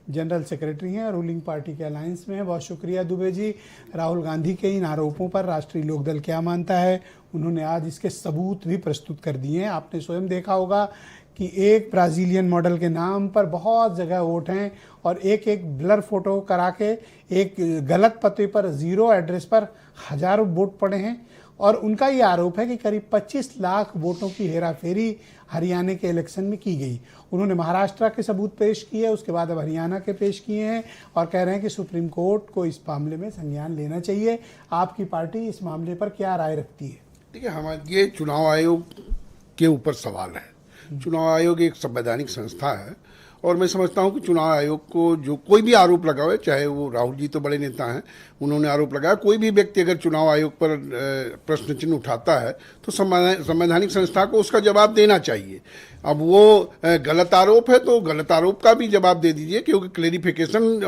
General secretary हैं, ruling party के alliance में हैं। बहुत शुक्रिया दुबे जी। राहुल गांधी के इन आरोपों पर राष्ट्रीय लोकदल क्या मानता है, उन्होंने आज इसके सबूत भी प्रस्तुत कर दिए हैं। आपने स्वयं देखा होगा कि एक ब्राज़ीलियन मॉडल के नाम पर बहुत जगह वोट हैं और एक एक ब्लर फोटो करा के एक गलत पते पर, ज़ीरो एड्रेस पर हज़ारों वोट पड़े हैं। और उनका ये आरोप है कि करीब 25 लाख वोटों की हेराफेरी हरियाणा के इलेक्शन में की गई। उन्होंने महाराष्ट्र के सबूत पेश किए, उसके बाद अब हरियाणा के पेश किए हैं और कह रहे हैं कि सुप्रीम कोर्ट को इस मामले में संज्ञान लेना चाहिए। आपकी पार्टी इस मामले पर क्या राय रखती है? देखिए, हमारे ये चुनाव आयोग के ऊपर सवाल है। चुनाव आयोग एक संवैधानिक संस्था है और मैं समझता हूं कि चुनाव आयोग को जो कोई भी आरोप लगा हुआ है, चाहे वो राहुल जी तो बड़े नेता हैं, उन्होंने आरोप लगाया, कोई भी व्यक्ति अगर चुनाव आयोग पर प्रश्न चिन्ह उठाता है तो संवैधानिक संस्था को उसका जवाब देना चाहिए। अब वो गलत आरोप है तो गलत आरोप का भी जवाब दे दीजिए, क्योंकि क्लेरिफिकेशन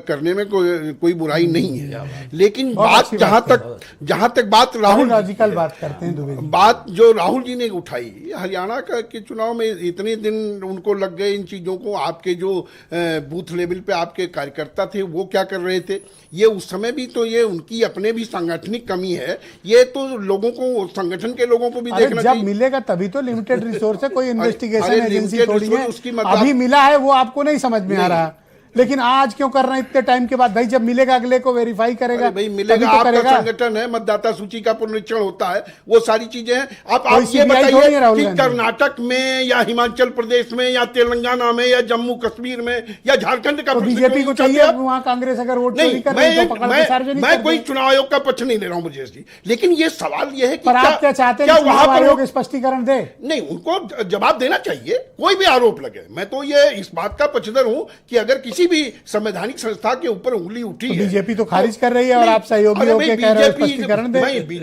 करने में कोई बुराई नहीं है। लेकिन बात जहां तक बात राहुल बात करते हैं, बात जो राहुल जी ने उठाई, हरियाणा के चुनाव में इतने दिन उनको लग गए इन चीजों को। आपके जो बूथ लेवल पे आपके कार्यकर्ता थे वो क्या कर रहे थे, ये उस समय भी तो ये उनकी अपने भी सांगठनिक कमी है। ये तो लोगों को, संगठन के लोगों को भी देखना चाहिए। जब मिलेगा तभी तो, लिमिटेड रिसोर्स है, कोई इन्वेस्टिगेशन एजेंसी थोड़ी है। अभी मिला है वो आपको नहीं समझ में आ रहा, लेकिन आज क्यों कर रहे हैं इतने टाइम के बाद? भाई जब मिलेगा अगले को वेरीफाई करेगा, भाई मिलेगा, तो आपका संगठन है, मतदाता सूची का पुनरीक्षण होता है, वो सारी चीजें हैं। आप ये बताइए कि कर्नाटक में या हिमाचल प्रदेश में या तेलंगाना में या जम्मू कश्मीर में या झारखंड का बीजेपी को चाहिए वहां कांग्रेस अगर वोट चोरी कर रही है तो पकड़ के सार्वजनिक। मैं कोई चुनाव आयोग का पक्ष नहीं ले रहा हूं ब्रजेश जी, लेकिन ये सवाल ये है कि आप क्या चाहते हैं चुनाव आयोग स्पष्टीकरण दे? नहीं, उनको जवाब देना चाहिए, कोई भी आरोप लगे। मैं तो ये इस बात का पक्षधर हूं कि अगर किसी भी संवैधानिक संस्था के ऊपर उंगली उठी है, बीजेपी तो खारिज कर रही है और आप सहयोगी होकर कह रहे हो स्पष्टीकरण दे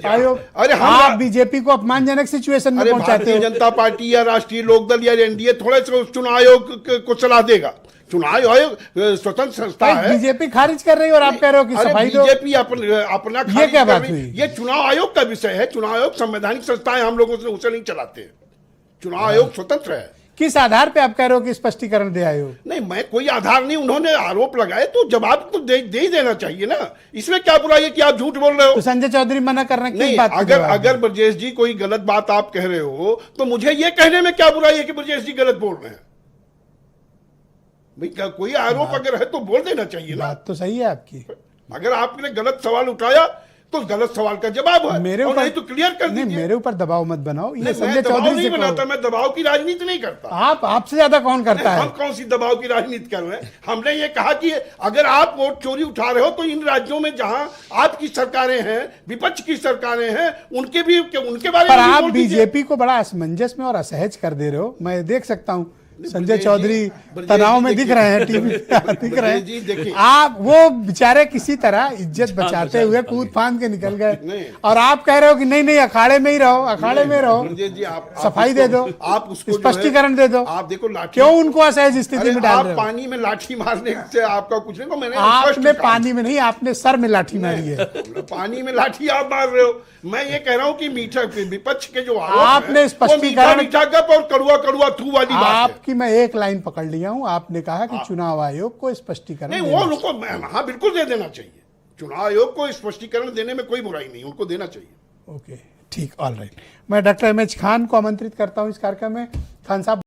आयोग। अरे आप बीजेपी को अपमानजनक सिचुएशन में पहुंचाते हो। भारतीय जनता पार्टी या राष्ट्रीय लोकदल या एनडीए थोड़े से चुनाव आयोग को सलाह देगा। चुनाव आयोग स्वतंत्र संस्था है, बीजेपी खारिज कर रही है और आप कह रहे हो कि सफाई दो। बीजेपी अपना ये क्या बात हुई? ये चुनाव आयोग का विषय है। चुनाव आयोग संवैधानिक संस्था है, हम लोगों से उसे नहीं चलाते। चुनाव आयोग स्वतंत्र है। किस आधार पे आप कह रहे हो कि स्पष्टीकरण दे आयोग? नहीं, मैं कोई आधार नहीं, उन्होंने आरोप लगाए तो जवाब तो दे ही देना चाहिए ना। इसमें क्या बुराई है कि आप झूठ बोल रहे हो? तो संजय चौधरी मना कर रहे हैं, नहीं, अगर ब्रजेश जी कोई गलत बात आप कह रहे हो तो मुझे ये कहने में क्या बुराई है कि ब्रजेश जी गलत बोल रहे हैं? भाई कोई आरोप अगर है तो बोल देना चाहिए ना। बात तो सही है आपकी। अगर आपने गलत सवाल उठाया तो गलत सवाल का जवाब है, मेरे ऊपर नहीं तो क्लियर कर दीजिए। मेरे ऊपर दबाव मत बनाओ। ये संजय चौधरी नहीं बनाता, मैं दबाव की राजनीति नहीं करता। आपसे ज्यादा कौन करता है? हम कौन सी दबाव की राजनीति कर रहे हैं? हमने ये कहा कि अगर आप वोट चोरी उठा रहे हो तो इन राज्यों में जहां आपकी सरकारें हैं, विपक्ष की सरकारें हैं, उनके बारे में आप बीजेपी को बड़ा असमंजस में और असहज कर दे रहे हो। मैं देख सकता हूं संजय चौधरी तनाव में दिख रहे हैं, टीवी दिख रहे हैं। आप वो बेचारे किसी तरह इज्जत बचाते हुए कूद फांद के निकल गए और आप कह रहे हो कि नहीं अखाड़े में ही रहो, अखाड़े में रहो, सफाई दे दो, आप उसको स्पष्टीकरण दे दो। आप देखो क्यों उनको असहज स्थिति में डाल रहे हो? पानी में लाठी मारने से आपका कुछ नहीं। मैंने आपने पानी में नहीं, आपने सर में लाठी मारी है। पानी में लाठी आप मार रहे हो। मैं ये कह रहा हूँ कि मीठा विपक्ष के जो आपने स्पष्टीकरण, मीठा गप और कड़ुआ कड़ुआ थू वाली बात है। कि मैं एक लाइन पकड़ लिया हूं, आपने कहा कि चुनाव आयोग को स्पष्टीकरण नहीं, वो उनको हाँ बिल्कुल दे देना चाहिए। चुनाव आयोग को स्पष्टीकरण देने में कोई बुराई नहीं, उनको देना चाहिए। ओके, ठीक, ऑल राइट। मैं डॉक्टर एम एच खान को आमंत्रित करता हूं इस कार्यक्रम में। खान साहब।